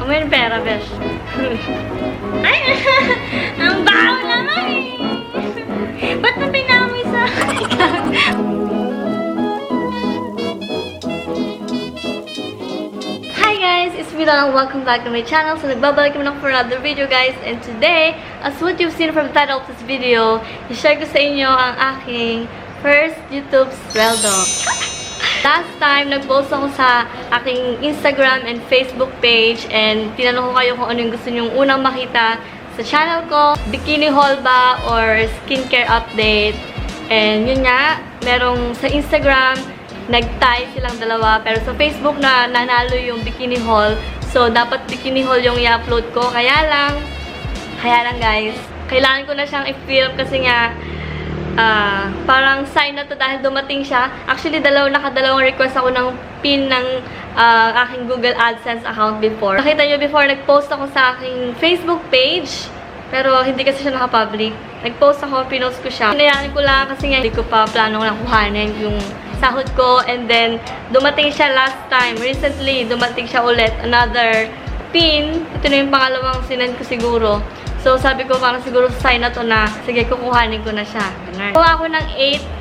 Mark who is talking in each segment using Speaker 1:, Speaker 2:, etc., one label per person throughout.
Speaker 1: May pera, besh. Ay! Ang baho naman eh! Ba't na pinamoy sa akin? Hi guys! It's Mila and welcome back to my channel. So, nagbabalik naman ako for another video guys. And today, as what you've seen from the title of this video, i-share ko sa inyo ang aking first YouTube sweldo. Last time, nag-post ako sa aking Instagram and Facebook page and tinanong ko kayo kung ano yung gusto nyong unang makita sa channel ko. Bikini haul ba or skincare update? And yun nga, merong sa Instagram, nag-tie silang dalawa. Pero sa Facebook na nanalo yung bikini haul. So, dapat bikini haul yung i-upload ko. Kaya lang guys, kailangan ko na siyang i-film kasi nga, parang sign na to dahil dumating siya. Actually, nakadalawang request ako ng pin ng aking Google AdSense account before. Nakita nyo before, nag-post ako sa aking Facebook page, pero hindi kasi siya nakapublic. Nag-post ako, pinost ko siya. Hinayaan ko lang kasi nga hindi ko pa plano lang kuhanin yung sahod ko. And then, dumating siya last time. Recently, dumating siya ulit. Another pin. Ito na yung pangalawang sinend ko siguro. So, sabi ko, parang siguro sign na to na, sige, kukuhanin ko na siya. Kuha ako ng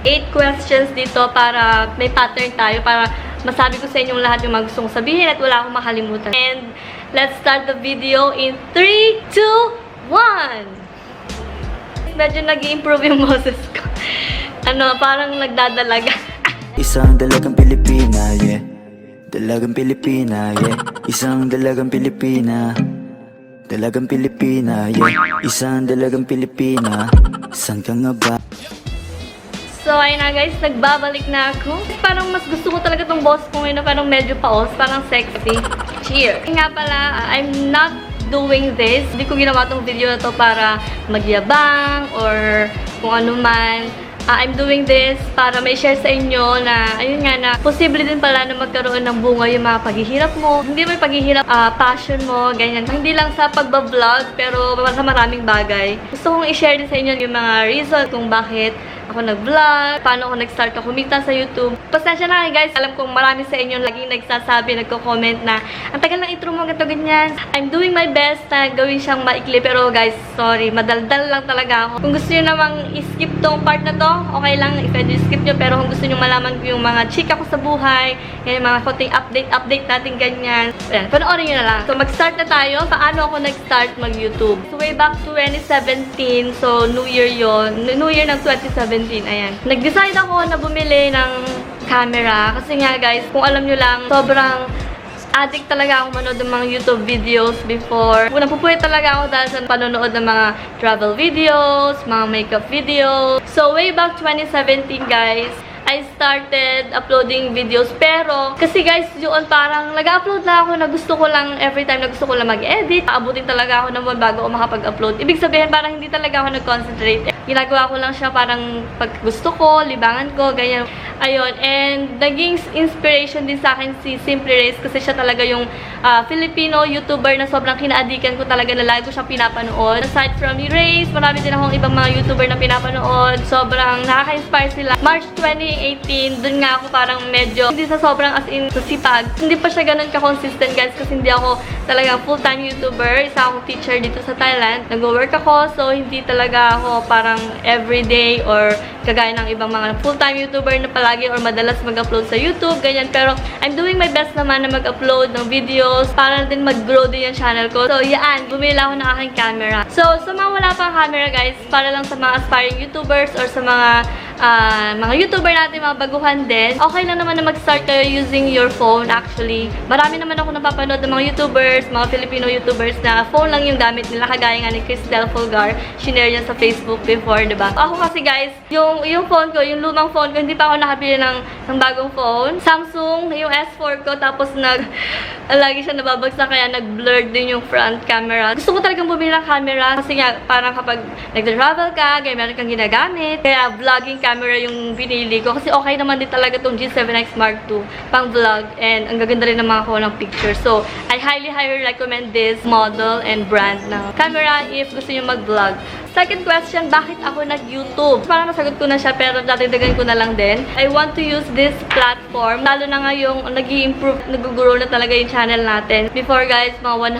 Speaker 1: 8 questions dito para may pattern tayo, para masabi ko sa inyong lahat yung mga gustong sabihin at wala akong makalimutan. And, let's start the video in 3, 2, 1! Medyo nag-i-improve yung boses ko. Parang nagdadalaga.
Speaker 2: Isang dalagang Pilipina, yeah. Dalagang Pilipina, yeah. Isang dalagang Pilipina. Dalagang Pilipina, yeah. Isang dalagang Pilipina. San ka nga ba?
Speaker 1: So, ayun na guys, nagbabalik na ako. Parang mas gusto ko talaga tong boss ko ngayon na parang medyo paos, parang sexy. Cheer! Nga pala, I'm not doing this. Hindi ko ginawa tong video na to para magyabang or kung ano man. I'm doing this para may share sa inyo na, ayun nga na, posible din pala na magkaroon ng bunga yung mga paghihirap mo. Hindi mo yung paghihirap, passion mo, ganyan. Hindi lang sa pagbablog, pero sa maraming bagay. Gusto kong i-share din sa inyo yung mga reason kung bakit ako nag-vlog, paano ako nag-start na kumita sa YouTube. Pasensya na guys, alam kong marami sa inyo laging nagsasabi, nagko-comment na ang tagal ng intro mo, ganito, ganyan. I'm doing my best na gawin siyang maikli, pero guys, sorry, madaldal lang talaga ako. Kung gusto nyo namang i-skip tong part na to, okay lang, i-pwede skip nyo, pero kung gusto nyo malaman ko yung mga chika ko sa buhay, yung mga konting update natin, ganyan. Ayan, panoorin nyo na lang. So, mag-start na tayo. Paano ako nag-start mag-YouTube? So, way back 2017, so New Year yon, New Year ng 2017. Ayan. Nag-decide ako na bumili ng camera. Kasi nga guys, kung alam nyo lang, sobrang addict talaga ako manood ng mga YouTube videos before. Napupuhay talaga ako dahil sa panonood ng mga travel videos, mga makeup videos. So, way back 2017 guys, I started uploading videos. Pero, kasi guys, yun parang nag-upload na ako na gusto ko lang, every time na gusto ko lang mag-edit. Aabutin talaga ako ng buwan bago ako makapag-upload. Ibig sabihin, parang hindi talaga ako nag-concentrate. Ginagawa ko lang siya parang pag gusto ko, libangan ko, ganyan. Ayun, and naging inspiration din sa akin si Simply Reyes kasi siya talaga yung Filipino YouTuber na sobrang kinaadikan ko talaga na lagi ko siyang pinapanood. Aside from Reyes, marami din akong ibang mga YouTuber na pinapanood. Sobrang nakaka-inspire sila. March 2018, dun nga ako parang medyo, hindi sa sobrang as in sipag. Hindi pa siya ganun ka-consistent guys kasi hindi ako talagang full-time YouTuber. Isa akong teacher dito sa Thailand. Nag-work ako, so hindi talaga ako parang everyday or kagaya ng ibang mga full-time YouTuber na palagi or madalas mag-upload sa YouTube, ganyan. Pero I'm doing my best naman na mag-upload ng videos para din mag-grow din yung channel ko. So, yan. Bumili ako ng aking camera. So, sa mga wala pang camera, guys, para lang sa mga aspiring YouTubers or sa mga YouTuber natin, mga baguhan din, okay lang naman na mag-start kayo using your phone, actually. Marami naman ako napapanood ng mga YouTubers, mga Filipino YouTubers na phone lang yung gamit nila, kagaya nga ni Cristel Fulgar. Shinare niya sa Facebook before, diba? Ako kasi, guys, yung phone ko, yung lumang phone ko, hindi pa ako nakabili ng bagong phone. Samsung, yung S4 ko, tapos lagi siya nababagsak, kaya nag-blurred din yung front camera. Gusto ko talagang bumili ng camera kasi nga, parang kapag nag-travel ka, kaya meron kang ginagamit. Kaya vlogging camera yung binili ko. Kasi okay naman din talaga itong G7X Mark II pang vlog. And ang gaganda rin ng mga ko ng picture. So, I highly recommend this model and brand ng camera if gusto nyo mag-vlog. Second question, bakit ako nag-YouTube? Parang nasagot ko na siya pero datidagan ko na lang din. I want to use this platform. Lalo na ngayong nag-i-improve, nag-grow na talaga yung channel natin. Before guys, mga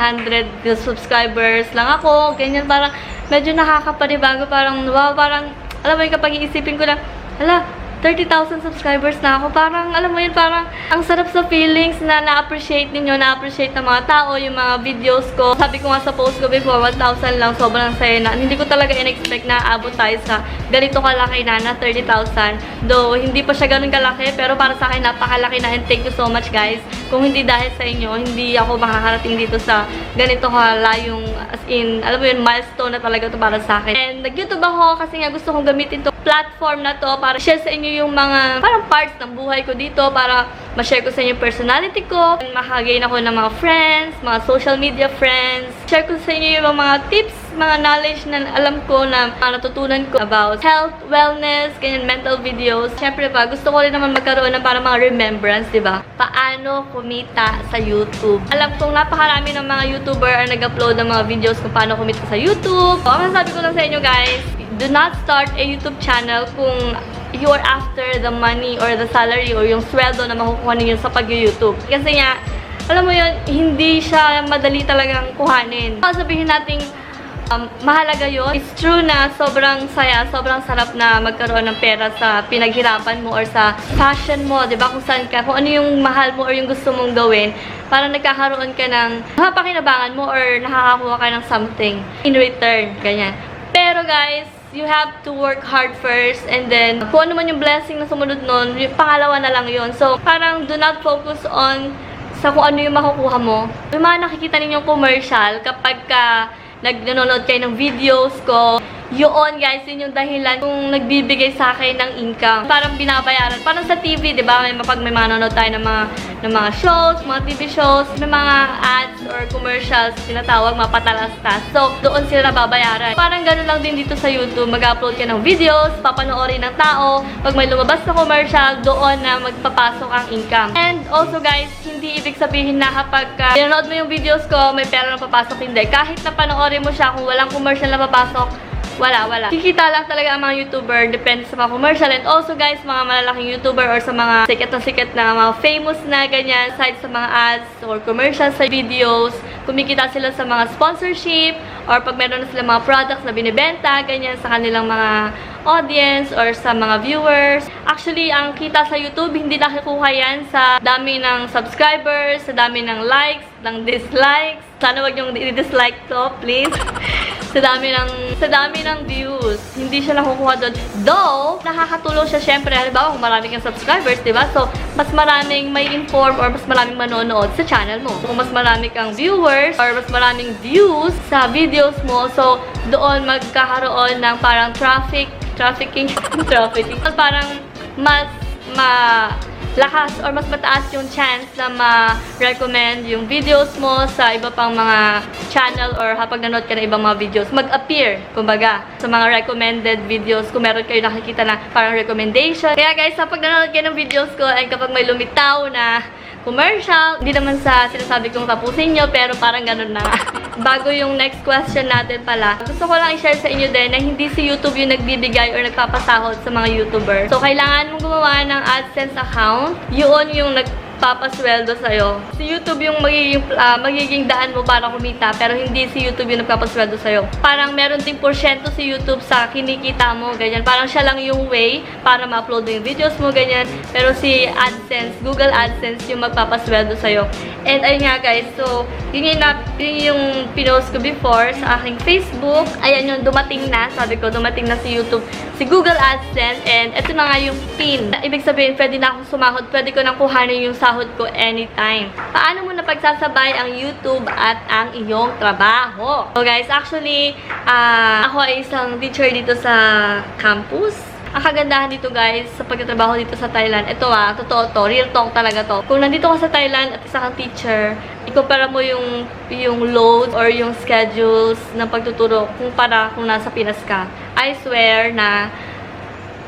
Speaker 1: 100 subscribers lang ako. Ganyan, parang medyo nakakapanibago. Parang, wow, parang, alam mo yung kapag iisipin ko lang, hala, 30,000 subscribers na ako. Parang, alam mo yun, parang ang sarap sa feelings na na-appreciate ninyo, na-appreciate ng mga tao, yung mga videos ko. Sabi ko nga sa post ko before, 1,000 lang, sobrang saya na. Hindi ko talaga in-expect na abot tayo sa ganito kalaki na 30,000. Though, hindi pa siya ganun kalaki, pero para sa akin, napakalaki na. And thank you so much, guys. Kung hindi dahil sa inyo, hindi ako makakarating dito sa ganito kalayong, as in, alam mo yun, milestone na talaga to para sa akin. And nag-YouTube ako kasi nga gusto kong gamitin to platform na to para share sa inyo yung mga parang parts ng buhay ko dito, para ma-share ko sa inyo yung personality ko, makagain ako ng mga friends, mga social media friends, share ko sa inyo yung mga tips, mga knowledge na alam ko na natutunan ko about health, wellness, ganyan, mental videos. Siyempre pa, gusto ko rin naman magkaroon ng parang mga remembrance, di ba? Paano kumita sa YouTube? Alam kong napakarami ng mga YouTuber ang nag-upload ng mga videos kung paano kumita sa YouTube. So, ang sabi ko lang sa inyo guys, do not start a YouTube channel kung you're after the money or the salary or yung sweldo na makukuha ninyo sa pag-YouTube. Kasi nga, alam mo yun, hindi siya madali talagang kuhanin. Sabihin natin, mahalaga yun. It's true na sobrang saya, sobrang sarap na magkaroon ng pera sa pinaghirapan mo or sa passion mo, di ba? Kung saan ka, kung ano yung mahal mo or yung gusto mong gawin, para nagkakaroon ka ng napakinabangan mo or nakakakuha ka ng something in return, ganyan. Pero guys, you have to work hard first and then kung ano man yung blessing na sumunod nun, yung pangalawa na lang yun. So, parang do not focus on sa kung ano yung makukuha mo. Yung mga nakikita ninyong commercial kapag ka nanonood kayo ng videos ko, yun guys, yun yung dahilan kung nagbibigay sa akin ng income. Parang binabayaran. Parang sa TV, di ba? Pag may manonood tayo ng mga shows, mga TV shows, may mga ads or commercials, tinatawag, mga patalastas. So, doon sila nababayaran. Parang ganun lang din dito sa YouTube. Mag-upload ka ng videos, papanoorin ng tao. Pag may lumabas na commercial, doon na magpapasok ang income. And also guys, hindi ibig sabihin na kapag pinanood mo yung videos ko, may pera na papasok. Hindi. Kahit na panoorin mo siya, kung walang commercial na papasok, wala. Kikita lang talaga ang mga YouTuber, depende sa mga commercial. And also guys, mga malalaking YouTuber or sa mga sikat na mga famous na ganyan, aside sa mga ads or commercials sa videos, kumikita sila sa mga sponsorship or pag meron na sila mga products na binibenta, ganyan, sa kanilang mga audience or sa mga viewers. Actually, ang kita sa YouTube, hindi nakikuha yan sa dami ng subscribers, sa dami ng likes, ng dislikes. Sana wag yung i-dislike to, please. sa dami ng views. Hindi siya nakukuha doon. Though, nakakatulong siya syempre. Halimbawa, kung marami kang subscribers, diba? So, mas maraming may inform or mas maraming manonood sa channel mo. Kung mas marami kang viewers or mas maraming views sa videos mo, so, doon magkakaroon ng parang trafficking. Parang mas lakas or mas mataas yung chance na ma-recommend yung videos mo sa iba pang mga channel or kapag nanood ka ng ibang mga videos, mag-appear, kumbaga, sa mga recommended videos kung meron kayo nakikita na parang recommendation. Kaya guys, kapag nanood kayo ng videos ko ay kapag may lumitaw na commercial, hindi naman sa sinasabi kong tapusin nyo, pero parang ganun na. Bago yung next question natin pala, gusto ko lang i-share sa inyo din na hindi si YouTube yung nagbibigay or nagpapasahod sa mga YouTuber. So, kailangan mong gumawa ng AdSense account. Yun yung nagpapasweldo sa'yo. Si YouTube yung magiging daan mo para kumita, pero hindi si YouTube yung nagpapasweldo sa'yo. Parang meron ding porsyento si YouTube sa kinikita mo, ganyan. Parang siya lang yung way para ma-upload yung videos mo, ganyan. Pero si AdSense, Google AdSense yung magpapasweldo sa'yo. And ayun nga guys, so yun yung pinost ko before sa aking Facebook. Ayan yung dumating na, sabi ko dumating na si YouTube, si Google AdSense, and ito na nga yung pin. Ibig sabihin, pwede na akong sumahod, pwede ko nang kuhanin yung sahod ko anytime. Paano mo napagsasabay ang YouTube at ang iyong trabaho? So guys, actually, ako ay isang teacher dito sa campus. Ang kagandahan dito guys, sa pagtatrabaho dito sa Thailand, ito totoo to, real talk talaga to. Kung nandito ka sa Thailand at isa kang teacher, ikumpara mo yung load or yung schedules ng pagtuturo kumpara kung nasa Pinas ka. I swear na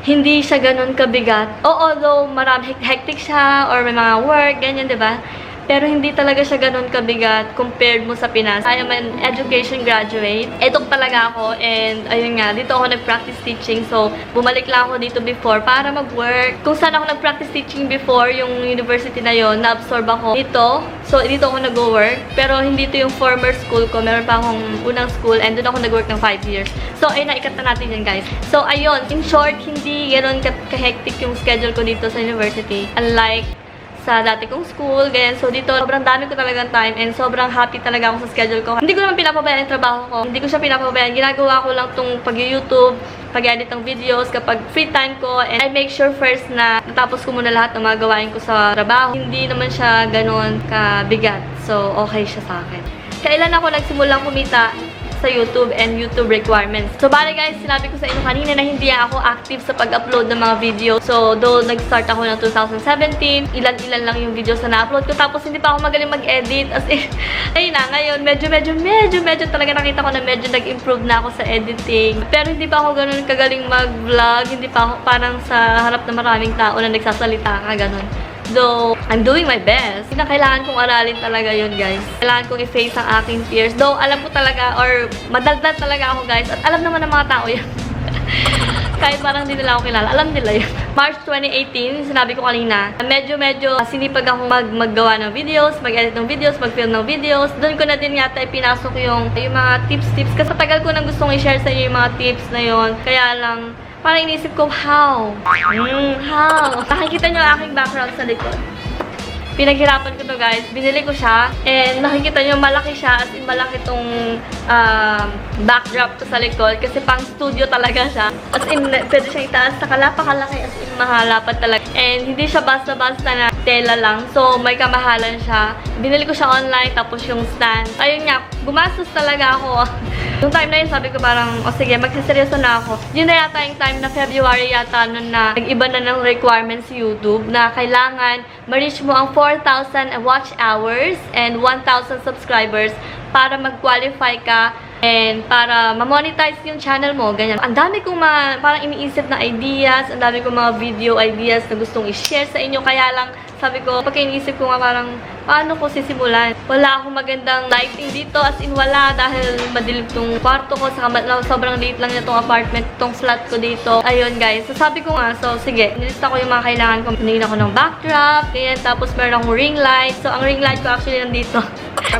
Speaker 1: hindi siya ganun kabigat. Although marami hectic siya or may mga work, ganyan, 'di ba? pero hindi talaga siya ganun kabigat compared mo sa Pinas. I am an education graduate. Etok talaga ako, and ayun nga, dito ako nag-practice teaching. So, bumalik lang ako dito before para mag-work. Kung saan ako nag-practice teaching before, yung university na yon, na-absorb ako dito. So, dito ako nag-work. Pero hindi to yung former school ko. Meron pa akong unang school, and doon ako nag-work ng 5 years. So, ayun na, ikat na natin yan, guys. So, ayun, in short, hindi ganun ka-hectic yung schedule ko dito sa university. Unlike sa dati kong school, ganyan. So, dito, sobrang dami ko talagang time and sobrang happy talaga ako sa schedule ko. Hindi ko naman pinapabayaan yung trabaho ko. Hindi ko siya pinapabayaan. Ginagawa ko lang tong pag-YouTube, pag-edit ng videos, kapag free time ko. And I make sure first na natapos ko muna lahat ng mga gawain ko sa trabaho. Hindi naman siya ganun kabigat. So, okay siya sa akin. Kailan ako nagsimulang kumita sa YouTube and YouTube requirements. So, bale guys, sinabi ko sa inyo kanina na hindi ako active sa pag-upload ng mga video. So, though nag-start ako ng 2017, ilan-ilan lang yung videos na na-upload ko. Tapos, hindi pa ako magaling mag-edit. As in, ayun na, ngayon, medyo talaga nakita ko na medyo nag-improve na ako sa editing. Pero hindi pa ako ganun kagaling mag-vlog. Hindi pa ako parang sa harap ng maraming tao na nagsasalita ka, ganun. Though, I'm doing my best. Kailangan kong aralin talaga yun, guys. Kailangan kong i-face ang aking fears. Though, alam ko talaga, or madaldal talaga ako, guys. At alam naman ng mga tao yan. Kahit parang hindi nila ako kilala, alam nila yun. March 2018, sinabi ko kanina, medyo sinipag akong maggawa ng videos, mag-edit ng videos, mag-film ng videos. Doon ko na din yata ipinasok yung mga tips. Kasi tagal ko nang gustong i-share sa inyo yung mga tips na yun. Kaya lang, parang inisip ko, how? How? Nakikita nyo ang aking background sa likod. Pinaghirapan ko to, guys. Binili ko siya. And nakikita nyo, malaki siya. As in, malaki tong backdrop ko sa likod. Kasi pang studio talaga siya. As in, pwede siyang itaas. Nakalaki. As in, mahalapat talaga. And hindi siya basta-basta na tela lang. So, may kamahalan siya. Binili ko siya online. Tapos yung stand. Ayun nga, gumastos talaga ako. Yung time na yun, sabi ko parang, sige, magsiseryoso na ako. Yun na yata yung time na February yata nun na nag-iba na ng requirements sa YouTube na kailangan ma-reach mo ang 4,000 watch hours and 1,000 subscribers para mag-qualify ka and para ma-monetize yung channel mo, ganyan. Ang dami kong parang iniisip na ideas, ang dami kong mga video ideas na gustong i-share sa inyo, kaya lang sabi ko, pagka iniisip ko nga parang, paano ko sisimulan? Wala akong magandang lighting dito, as in wala, dahil madilim tong kwarto ko, saka sobrang late lang niya tong apartment, tong flat ko dito. Ayun guys, so sabi ko nga, so sige, nilista ko yung mga kailangan ko. Pinigin ako ng backdrop, ganyan, tapos meron akong ring light. So ang ring light ko actually nandito.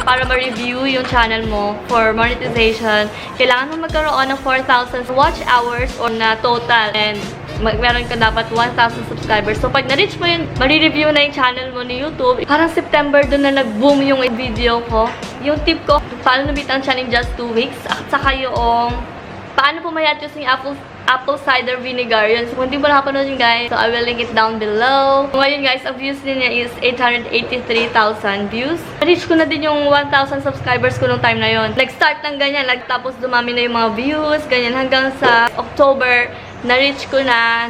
Speaker 1: Para ma-review yung channel mo for monetization, kailangan mo magkaroon ng 4,000 watch hours or na total, and meron ka dapat 1,000 subscribers. So, pag na-reach mo yun, ma-review na yung channel mo ni YouTube. Parang September doon na nag-boom yung video ko. Yung tip ko, paano nabitan siya in just 2 weeks. At saka yung paano pumayat yung apple cider vinegar. Yun. So, kung hindi mo nakapanood yun, guys, so I will link it down below. So, ngayon, guys, ang views niya is 883,000 views. Na-reach ko na din yung 1,000 subscribers ko nung time na yun. Nag-start ng ganyan, tapos dumami na yung mga views, ganyan, hanggang sa October, na-reach ko na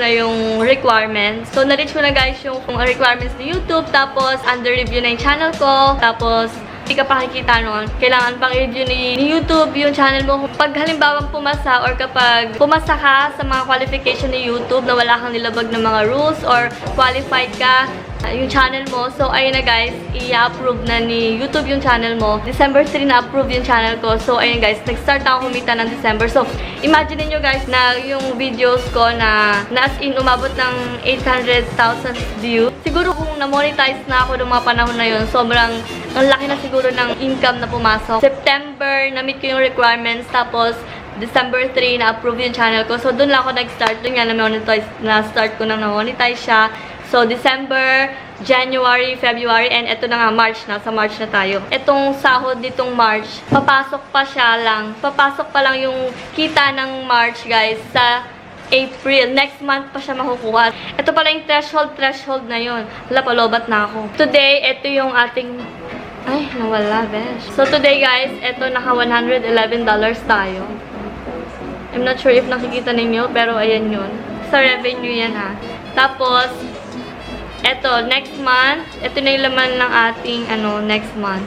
Speaker 1: yung requirements. So, na-reach ko na, guys, yung requirements ni YouTube. Tapos, under review na yung channel ko. Tapos, hindi ka pa makikita nun. Kailangan pang i-review ni YouTube yung channel mo. Pag halimbawa pumasa or kapag pumasa ka sa mga qualification ni YouTube na wala kang nilabag ng mga rules or qualified ka yung channel mo. So, ayun na guys, i-approve na ni YouTube yung channel mo. December 3 na-approve yung channel ko. So, ayun guys, nag-start na ako kumita ng December. So, imagine niyo guys na yung videos ko na as in umabot ng 800,000 views. Siguro kung na-monetize na ako ng mga panahon na yun, sobrang ang laki na siguro ng income na pumasok. September, na-meet ko yung requirements. Tapos, December 3, na-approve yung channel ko. So, doon lang ako nag-start. Doon nga na-start ko na na-monetize siya. So, December, January, February, and eto na nga, March na. Sa March na tayo. Etong sahod nitong March, papasok pa lang yung kita ng March, guys, sa April. Next month pa siya makukuha. Ito pala yung threshold na yun. Wala, palobat na ako. Today, ito yung ating... Ay, nawala, besh. So, today, guys, ito, naka $111 tayo. I'm not sure if nakikita ninyo, pero ayan yun. Sa revenue yan, ha. Tapos, eto, next month, ito na yung laman ng ating, next month.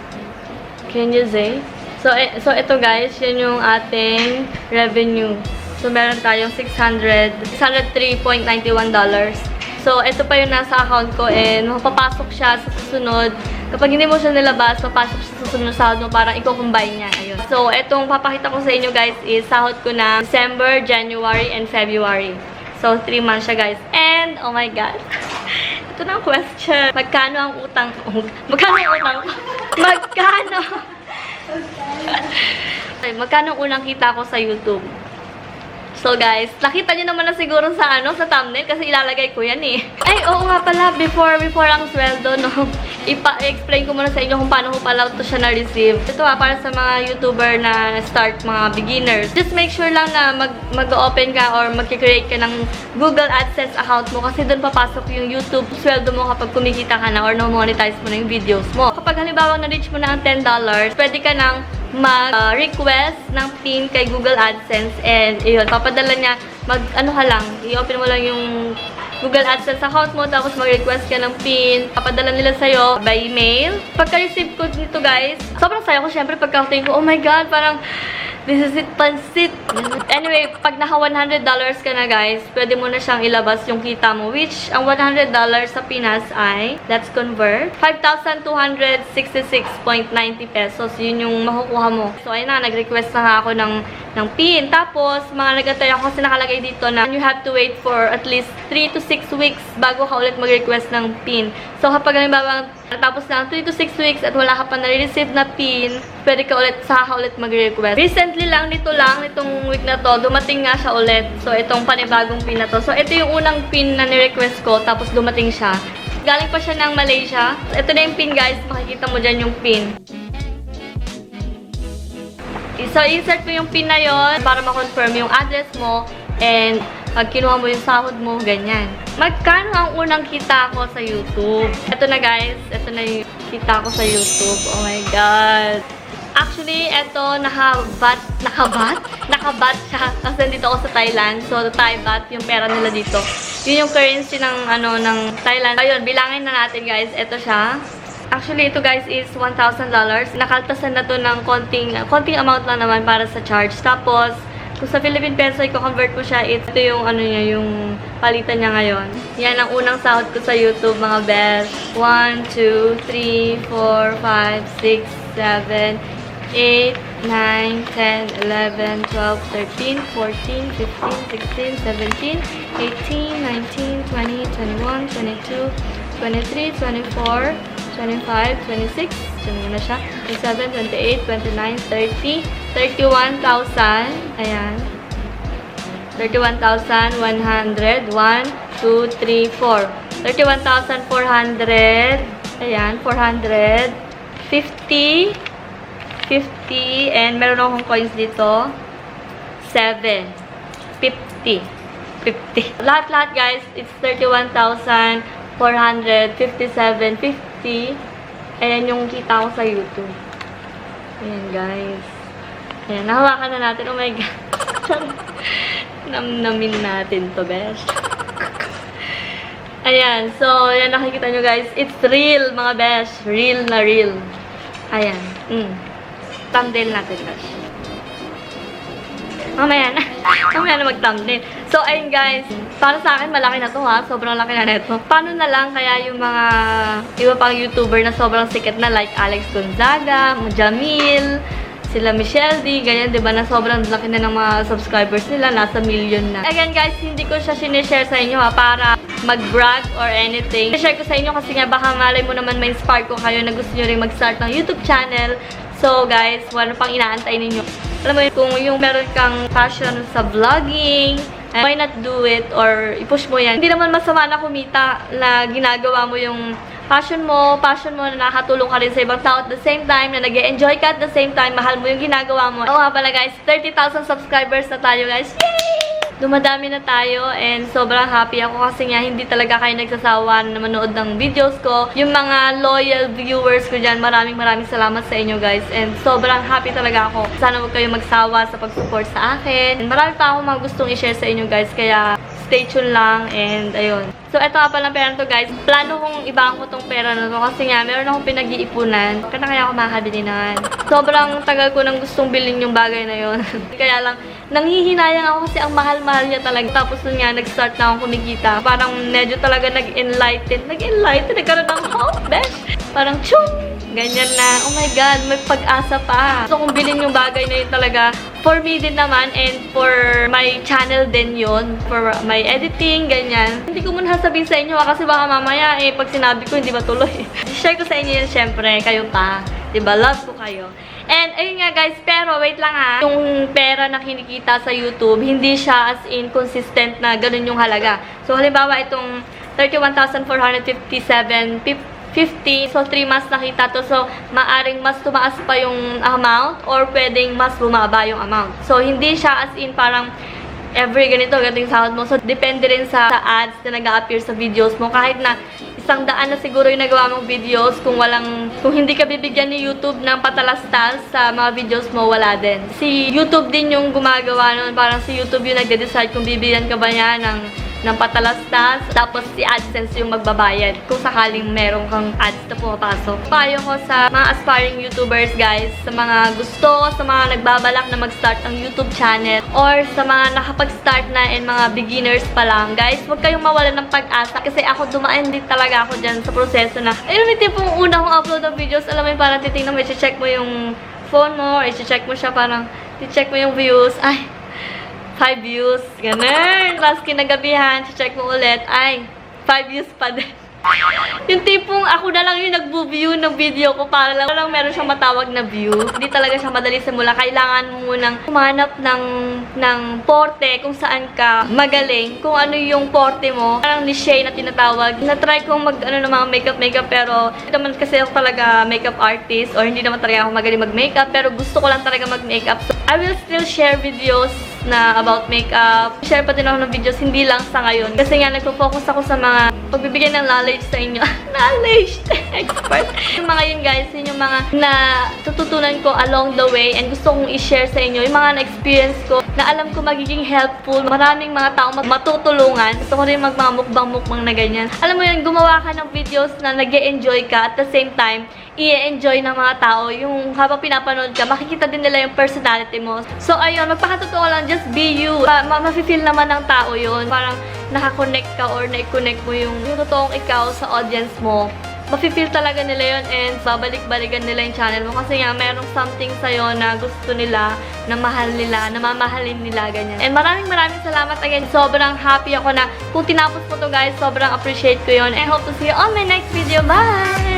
Speaker 1: Can you say? So, ito guys, yun yung ating revenue. So, meron tayong $603.91. So, ito pa yung nasa account ko and mapapasok siya sa susunod Kapag hindi mo siya nilabas, papasok siya sa susunod na sahod mo, parang i-combine niya. Ayun. So, etong papakita ko sa inyo guys is sahod ko na December, January, and February. So, 3 months siya guys. And, oh my God. Ito na ang question. Magkano ang utang ko? Magkano ang utang ko? Magkano? Ay, magkano ang unang kita ko sa YouTube? So guys, nakita niyo naman na siguro sa sa thumbnail kasi ilalagay ko yan eh. Ay, oo nga pala, before ang sweldo, no, explain ko muna sa inyo kung paano ko pala ito siya na-receive. Ito para sa mga YouTuber na start, mga beginners. Just make sure lang na mag-open ka or mag-create ka ng Google AdSense account mo kasi doon papasok yung YouTube sweldo mo kapag kumikita ka na or na-monetize mo na yung videos mo. Kapag halimbawa na-reach mo na ang $10, pwede ka nang mag-request ng PIN kay Google AdSense and yun, papadala niya, ano ka lang, i-open mo lang yung Google AdSense account mo, tapos mag-request ka ng PIN, papadala nila sa'yo by email. Pagka-receive ko nito guys, sobrang saya ko syempre pagka-think ko, oh my God, parang this is it, pansit. Anyway, pag naka $100 ka na guys, pwede mo na siyang ilabas yung kita mo, which ang $100 sa Pinas ay, let's convert, 5,266.90 pesos. Yun yung makukuha mo. So, ayun na, nag-request na nga ako ng PIN. Tapos, mga nag-atay ako kasi nakalagay dito na you have to wait for at least 3 to 6 weeks bago ka ulit mag-request ng PIN. So, kapag halimbawa, natapos na ang 3 to 6 weeks at wala ka pa na-receive na PIN, pwede ka ulit, saka ulit mag-request. Recently lang, nitong week na to, dumating nga siya ulit. So, itong panibagong PIN na to. So, ito yung unang PIN na ni-request ko, tapos dumating siya. Galing pa siya ng Malaysia. Ito na yung PIN guys, makikita mo dyan yung PIN. So, insert mo yung PIN na yon para ma-confirm yung address mo and pag kinuha mo yung sahod mo, ganyan. Magkano ang unang kita ko sa YouTube? Ito na guys, ito na yung kita ko sa YouTube. Oh my God. Actually, ito, nakabat siya. Kasi nandito ako sa Thailand. So, Thai baht, yung pera nila dito. Yun yung currency ng Thailand. Ayun, bilangin na natin guys. Ito siya. Actually, ito guys is $1,000. Nakaltasan na to ng konting amount lang naman para sa charge. Tapos, kung sa Philippine peso, i-convert ko siya, ito yung yung palitan niya ngayon. Yan ang unang sahod ko sa YouTube, mga best. 1, 2, 3, 4, 5, 6, 7, 8, 9, 10, 11, 12, 13, 14, 15, 16, 17, 18, 19, 20, 21, 22, 23, 24, 25, 26, na siya, 27, 28, 29, 30, 31,000, ayan, 31,100, 1, 2, 3, 4, 31,400, ayan, 400, 50, 50, and meron akong coins dito, 7, 50, 50. Lahat-lahat guys, it's 31,457, 50. Ayan yung kita ko sa YouTube. Ayan guys. Ayan, nahawakan na natin. Oh my God. Namnamin natin to, besh. Ayan, so, ayan nakikita nyo guys. It's real, mga besh. Real na real. Ayan. Thumbnail natin, besh. Mamaya na. Mamaya na mag-thumbnail. So, ayun guys. Para sa akin, malaki na to ha. Sobrang laki na neto. Paano na lang kaya yung mga iba pang YouTuber na sobrang sikat na like Alex Gonzaga, Jamil, sila Michelle D, ganyan, diba, na sobrang laki na ng mga subscribers nila, nasa million na. Again guys, hindi ko siya sinishare sa inyo ha, para mag-brag or anything. I-share ko sa inyo kasi nga baka malay mo naman ma-inspire ko kayo na gusto nyo rin mag-start ng YouTube channel. So guys, wala pang inaantay ninyo. Alam mo yun, kung yung meron kang passion sa vlogging, why not do it or i-push mo yan. Hindi naman masama na kumita na ginagawa mo yung passion mo na nakatulong ka rin sa ibang tao at the same time, na nag-enjoy ka at the same time, mahal mo yung ginagawa mo. Oo nga pala guys, 30,000 subscribers na tayo guys. Yay! Dumadami na tayo and sobrang happy ako kasi nga hindi talaga kayo nagsasawa na manood ng videos ko. Yung mga loyal viewers ko dyan, maraming salamat sa inyo guys and sobrang happy talaga ako. Sana huwag kayo magsawa sa pag-support sa akin. And marami pa akong mga gustong i-share sa inyo guys, kaya stay tuned lang and ayun. So, ito nga palang pera to guys. Plano kong ibang ko tong pera na to kasi nga, meron akong pinag-iipunan. Kaya ako makakabili naman. Sobrang tagal ko nang gustong bilhin yung bagay na yun. Kaya lang, nanghihinayang ako kasi ang mahal-mahal niya talaga. Tapos nun nga, nag-start na akong kumikita. Parang medyo talaga nag-enlighten. Nagkaroon ng hope, besh. parang chung! Ganyan na, oh my God, may pag-asa pa. Gusto kong bilhin yung bagay na yun talaga. For me din naman, and for my channel din yun. For my editing, ganyan. Hindi ko muna sasabihin sa inyo kasi baka mamaya pag sinabi ko, hindi matuloy. Share ko sa inyo yun, syempre, kayo pa. Diba? Love ko kayo. And, ayun nga guys, pero wait lang ha. Yung pera na kinikita sa YouTube, hindi siya as in consistent na ganun yung halaga. So, halimbawa, itong 31,457.50. So, 3 months nakita to. So, maaring mas tumaas pa yung amount or pwedeng mas bumaba yung amount. So, hindi siya as in parang every ganito yung sahod mo. So, depende rin sa ads na nag-a-appear sa videos mo. Kahit na 100 na siguro yung nagawa mong videos, kung hindi ka bibigyan ni YouTube ng patalastas sa mga videos mo, wala din. Si YouTube din yung gumagawa nun. Parang si YouTube yung nagde-decide kung bibigyan ka ba niya ng patalastas, tapos si AdSense yung magbabayad kung sakaling meron kang ads na pumapasok. Payo ko sa mga aspiring YouTubers guys, sa mga gusto, sa mga nagbabalak na mag-start ng YouTube channel, or sa mga nakapag-start na and mga beginners pa lang, guys, huwag kayong mawalan ng pag-asa kasi ako dumaan din talaga ako dyan sa proseso na, ayun, may tipong una kong upload ng videos, alam mo yung parang titignan mo, i-check mo yung phone mo, or i-check mo siya, parang i-check mo yung views, ay, 5 views. Ganun. Tapos kinagabihan, check mo ulit. Ay, 5 views pa din. Yung tipong ako na lang yung nag-view ng video ko para lang meron siyang matawag na view. Hindi talaga siya madali simula. Kailangan mo munang humanap ng porte kung saan ka magaling. Kung ano yung porte mo. Parang niche na tinatawag. Na-try kong ng mga makeup pero hindi naman kasi ako talaga makeup artist or hindi naman talaga ako magaling mag-makeup pero gusto ko lang talaga mag-makeup. So, I will still share videos na about makeup. Share pa din ako ng videos, hindi lang sa ngayon. Kasi nga, nagpo-focus ako sa mga pagbibigay ng knowledge sa inyo. Knowledge! Expert! Yung mga yun guys, yun yung mga na tututunan ko along the way and gusto kong i-share sa inyo. Yung mga na-experience ko na alam ko magiging helpful. Maraming mga tao matutulungan. Gusto ko rin magmamukbang-mukbang na ganyan. Alam mo yun, gumawa ka ng videos na nag-e-enjoy ka at the same time, i-enjoy ng mga tao. Yung habang pinapanood ka, makikita din nila yung personality mo. So, ayun, magpakatotoo lang, just be you. Mafe-feel naman ng tao yun. Parang nakakonect ka or na-connect mo yung totoong ikaw sa audience mo. Mafe-feel talaga nila yun and babalik-balikan nila yung channel mo kasi nga merong something sa'yo na gusto nila, na mahal nila, na mamahalin nila, ganyan. And maraming salamat again. Sobrang happy ako na kung tinapos mo to guys, sobrang appreciate ko yun. And I hope to see you on my next video. Bye!